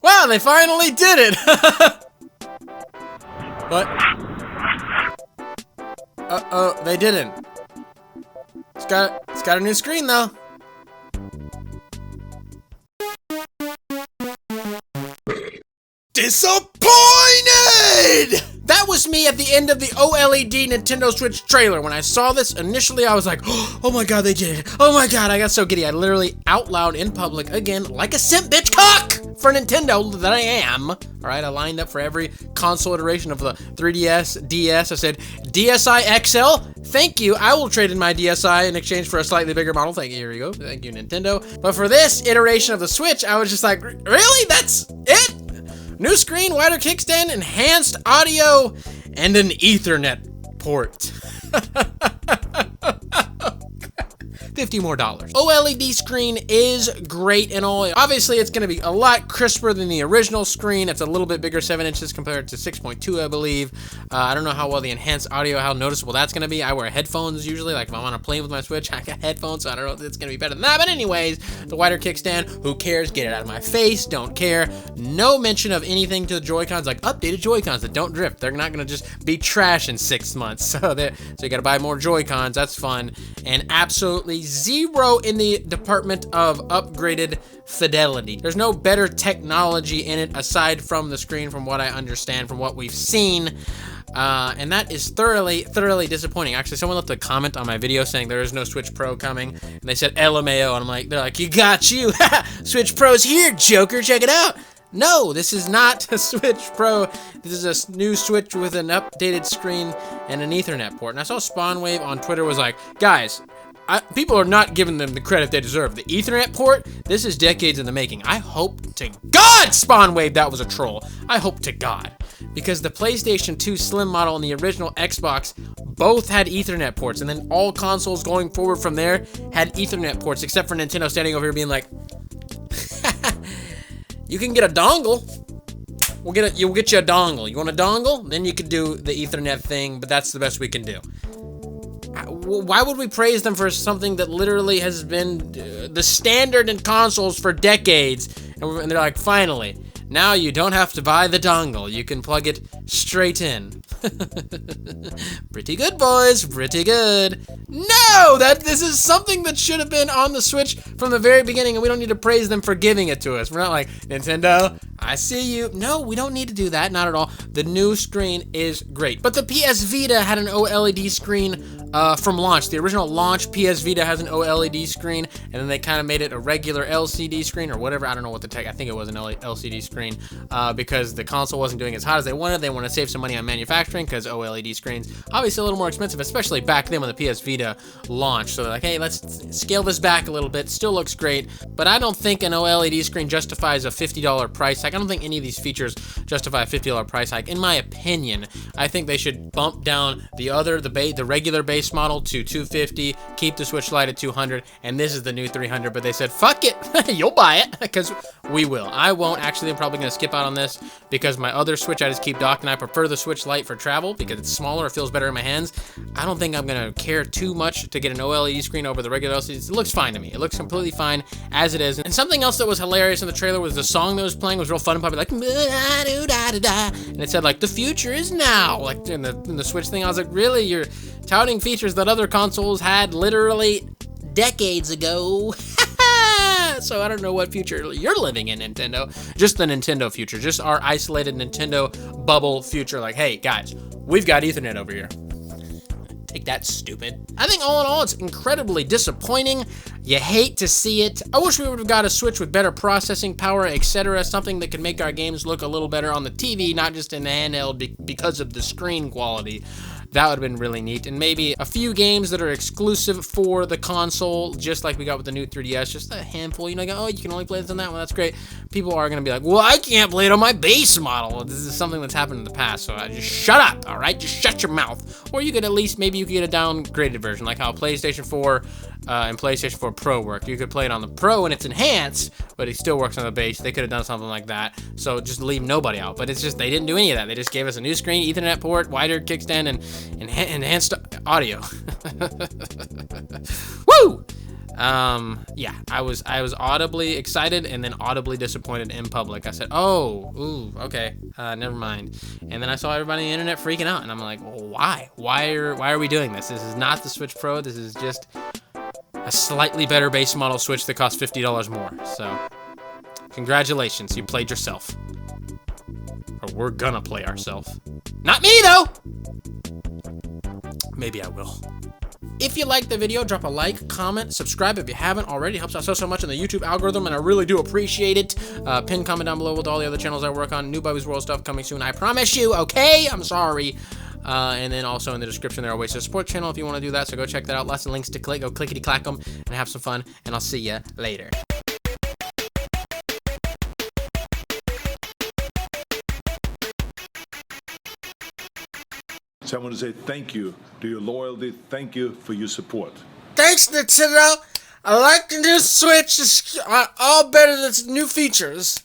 Wow, they finally did it! What? Uh-oh, they didn't. It's got a new screen, though. Disappointed! That was me at the end of the OLED Nintendo Switch trailer. When I saw this, initially I was like, oh my god, they did it. Oh my god, I got so giddy. I literally out loud in public, again, like a simp bitch cock for Nintendo that I am. All right, I lined up for every console iteration of the 3DS, DS. I said, DSi XL, thank you. I will trade in my DSi in exchange for a slightly bigger model. Thank you, here you go. Thank you, Nintendo. But for this iteration of the Switch, I was just like, really? That's it? New screen, wider kickstand, enhanced audio, and an Ethernet port. $50 more. OLED screen is great and all. Obviously, it's going to be a lot crisper than the original screen. It's a little bit bigger, 7 inches compared to 6.2, I believe. I don't know how well the enhanced audio, how noticeable that's going to be. I wear headphones usually. Like if I'm on a plane with my Switch, I got headphones, so I don't know if it's going to be better than that. But anyways, the wider kickstand, who cares? Get it out of my face. Don't care. No mention of anything to the Joy-Cons, like updated Joy-Cons that don't drift. They're not going to just be trash in 6 months. So you got to buy more Joy-Cons. That's fun. And absolutely zero in the department of upgraded fidelity. There's no better technology in it aside from the screen, from what I understand, from what we've seen. And that is thoroughly disappointing. Actually, someone left a comment on my video saying there is no Switch Pro coming, and they said LMAO, and I'm like, they're like, you got you. Switch Pro's here, Joker, check it out. No, this is not a Switch Pro. This is a new Switch with an updated screen and an Ethernet port. And I saw Spawnwave on Twitter was like, guys, people are not giving them the credit they deserve. The Ethernet port, this is decades in the making. I hope to God, Spawnwave, that was a troll. I hope to God. Because the PlayStation 2 Slim model and the original Xbox both had Ethernet ports. And then all consoles going forward from there had Ethernet ports, except for Nintendo standing over here being like, you can get a dongle. We'll get you a dongle. You want a dongle? Then you could do the Ethernet thing, but that's the best we can do. Why would we praise them for something that literally has been the standard in consoles for decades? And they're like, finally, now you don't have to buy the dongle. You can plug it straight in. Pretty good, boys. Pretty good. No, this is something that should have been on the Switch from the very beginning, and we don't need to praise them for giving it to us. We're not like, Nintendo, I see you. No, we don't need to do that. Not at all. The new screen is great. But the PS Vita had an OLED screen from launch. The original launch PS Vita has an OLED screen, and then they kind of made it a regular LCD screen or whatever. I don't know what the tech. I think it was an LCD screen because the console wasn't doing as hot as they wanted. They want to save some money on manufacturing because OLED screens obviously a little more expensive, especially back then when the PS Vita launched. So they're like, hey, let's scale this back a little bit. Still looks great, but I don't think an OLED screen justifies a $50 price hike. I don't think any of these features justify a $50 price hike. In my opinion, I think they should bump down the regular base model to $250, keep the Switch Lite at $200, and this is the new $300. But they said, fuck it, you'll buy it, because we will. I won't. Actually, I'm probably gonna skip out on this because my other Switch I just keep docked, and I prefer the Switch Lite for travel because it's smaller, it feels better in my hands. I don't think I'm gonna care too much to get an OLED screen over the regular LCDs. It looks fine to me. It looks completely fine as it is. And something else that was hilarious in the trailer was the song that was playing was real fun and poppy, like, and it said like, the future is now, like in the Switch thing. I was like, really? You're touting features that other consoles had literally decades ago? So I don't know what future you're living in, Nintendo. Just the Nintendo future, just our isolated Nintendo bubble future. Like, hey guys, we've got Ethernet over here. Take that, stupid. I think all in all, it's incredibly disappointing. You hate to see it. I wish we would have got a Switch with better processing power, etc. Something that could make our games look a little better on the TV, not just in the handheld because of the screen quality. That would have been really neat. And maybe a few games that are exclusive for the console, just like we got with the new 3DS, just a handful. You know, oh, you can only play this on that one, that's great. People are gonna be like, well, I can't play it on my base model. This is something that's happened in the past, so just shut up, all right? Just shut your mouth. Or you could at least, maybe you could get a downgraded version, like how PlayStation 4 and PlayStation 4 Pro work. You could play it on the Pro and it's enhanced, but it still works on the base. They could have done something like that. So just leave nobody out. But it's just, they didn't do any of that. They just gave us a new screen, Ethernet port, wider kickstand, and enhanced audio. Woo! Yeah, I was audibly excited and then audibly disappointed in public. I said, oh, ooh, okay, never mind. And then I saw everybody on the internet freaking out, and I'm like, well, why? Why are we doing this? This is not the Switch Pro. This is just a slightly better base model Switch that costs $50 more. So, congratulations, you played yourself. Or we're gonna play ourselves. Not me, though! Maybe I will. If you liked the video, drop a like, comment, subscribe if you haven't already. It helps out so much in the YouTube algorithm, and I really do appreciate it. Pin comment down below with all the other channels I work on. New Bobby's World stuff coming soon, I promise you, okay? I'm sorry. And then also in the description there are ways to support the channel if you want to do that, so go check that out. Lots of links to click. Go clickety-clack them and have some fun, and I'll see you later. So I want to say thank you to your loyalty. Thank you for your support. Thanks, Nintendo. I like the new Switch. It's all better than its new features.